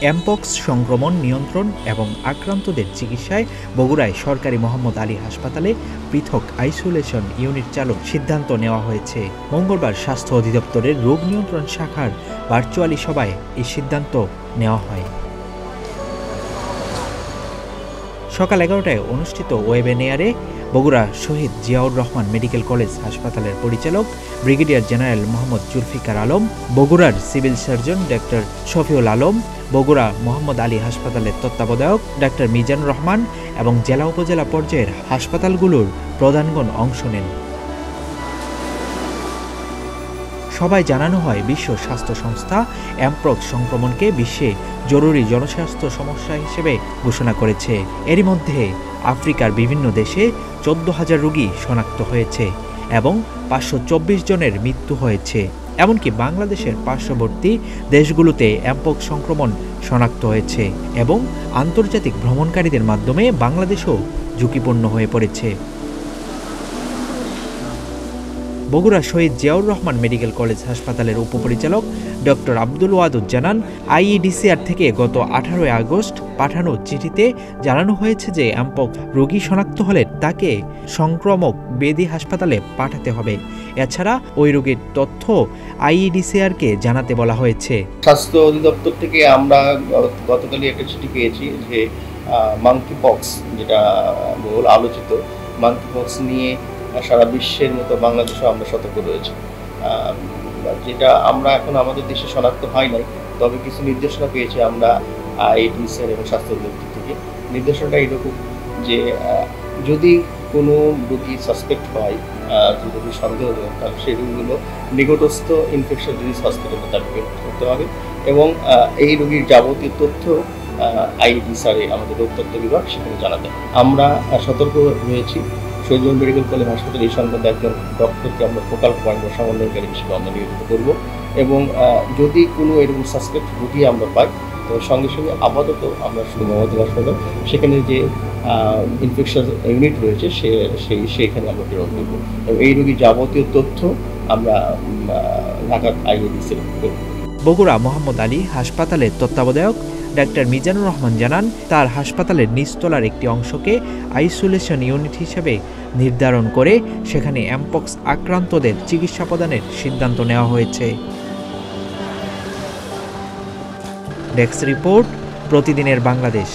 Mpox সংক্রমণ নিয়ন্ত্রণ এবং আক্রান্তদের চিকিৎসায় বগুড়ায় সরকারি মোহাম্মদ আলী হাসপাতালে পৃথক আইসোলেশন ইউনিট চালুর সিদ্ধান্ত নেওয়া হয়েছে। মঙ্গলবার স্বাস্থ্য অধিদপ্তরের রোগ নিয়ন্ত্রণ শাখার ভার্চুয়ালি সভায় এই সিদ্ধান্ত নেওয়া হয়। সকাল 11টায় অনুষ্ঠিত ওয়েবিনারে বগুড়া শহীদ জিয়াউর রহমান মেডিকেল কলেজ হাসপাতালের পরিচালক ব্রিগেডিয়ার জেনারেল মোহাম্মদ জুলফিকার আলম, বগুড়ার civil surgeon doctor Shafiul Alam, Bogura Mohammad Ali হাসপাতালের তত্ত্বাবধায়ক ডাক্তার মিজানুর রহমান এবং জেলা উপজেলা পর্যায়ের হাসপাতালগুলোর প্রধানগণ অংশ নেন। সবাই জানানো হয় বিশ্ব স্বাস্থ্য সংস্থা এমপক্স সংক্রমণকে বিশ্বে জরুরি জনস্বাস্থ্য সমস্যা হিসেবে ঘোষণা করেছে। এরই মধ্যে আফ্রিকার বিভিন্ন দেশে 14,000 রোগী শনাক্ত হয়েছে এবং 524 জনের মৃত্যু হয়েছে। এমনকি বাংলাদেশের পার্শ্ববর্তী দেশগুলোতে এমপক্স সংক্রমণ শনাক্ত হয়েছে এবং আন্তর্জাতিক ভ্রমণকারীদের মাধ্যমে বাংলাদেশও ঝুঁকিপূর্ণ হয়ে পড়েছে। বগুড়া শহীদ জিয়াউর রহমান মেডিকেল কলেজ হাসপাতালের উপপরিচালক ডক্টর আব্দুল ওয়াদুদ জানান, আইইডিসিআর থেকে গত 18 আগস্ট পাঠানো চিঠিতে জানানো হয়েছে যে এমপক্স রোগী শনাক্ত হলে তাকে সংক্রামক ব্যাধি হাসপাতালে পাঠাতে হবে। এছাড়া ওই রোগীর তথ্য আইইডিসিআরকে জানাতে বলা হয়েছে। স্বাস্থ্য অধিদপ্তর থেকে আমরা গতকালই একটা চিঠি পেয়েছি যে মাঙ্কিপক্স, যেটা বহুল আলোচিত মাঙ্কিপক্স নিয়ে সারা বিশ্বের মতো বাংলাদেশেও আমরা সতর্ক রয়েছি, যেটা আমরা এখন আমাদের দেশে শনাক্ত হয় নাই, তবে কিছু নির্দেশনা পেয়েছি আমরা আইইডিসিআর এবং স্বাস্থ্য অধিদপ্তর থেকে। নির্দেশনাটা এরকম যে যদি কোনো রোগী সাসপেক্ট হয়, যদি সন্দেহজনক, তাহলে সেই রোগীগুলো নিকটস্থ ইনফেকশন ডিজিজ হসপিটালে তাকে করতে হবে এবং এই রোগীর যাবতীয় তথ্য আইইডিসিআরে আমাদের রোগ তথ্য বিভাগ সেখানে জানাতে। আমরা সতর্ক রয়েছি। শহীদ মেডিকেল কলেজ হাসপাতাল এই সংক্রান্ত একজন ডক্টরকে আমরা ফোকাল পয়েন্ট বা সমন্বয়কারী হিসেবে আমরা নিয়োজিত করব এবং যদি কোনো এরকম সাসপেক্ট রোগী আমরা পাই তো সঙ্গে সঙ্গে আপাতত আমরা শুধু মহাজী হাসপাতাল সেখানে যে ইনফেকশন ইউনিট রয়েছে সেইখানে আমরা প্রেরণ করব এবং এই রোগীর যাবতীয় তথ্য আমরা ঢাকা আইইডিসিআর করব। বগুড়া মোহাম্মদ আলী হাসপাতালের তত্ত্বাবধায়ক ডাক্তার মিজানুর রহমান জানান, তার হাসপাতালের নিচতলার একটি অংশকে আইসোলেশন ইউনিট হিসেবে নির্ধারণ করে সেখানে এমপক্স আক্রান্তদের চিকিৎসা প্রদানের সিদ্ধান্ত নেওয়া হয়েছে। ডেস্ক রিপোর্ট, প্রতিদিনের বাংলাদেশ।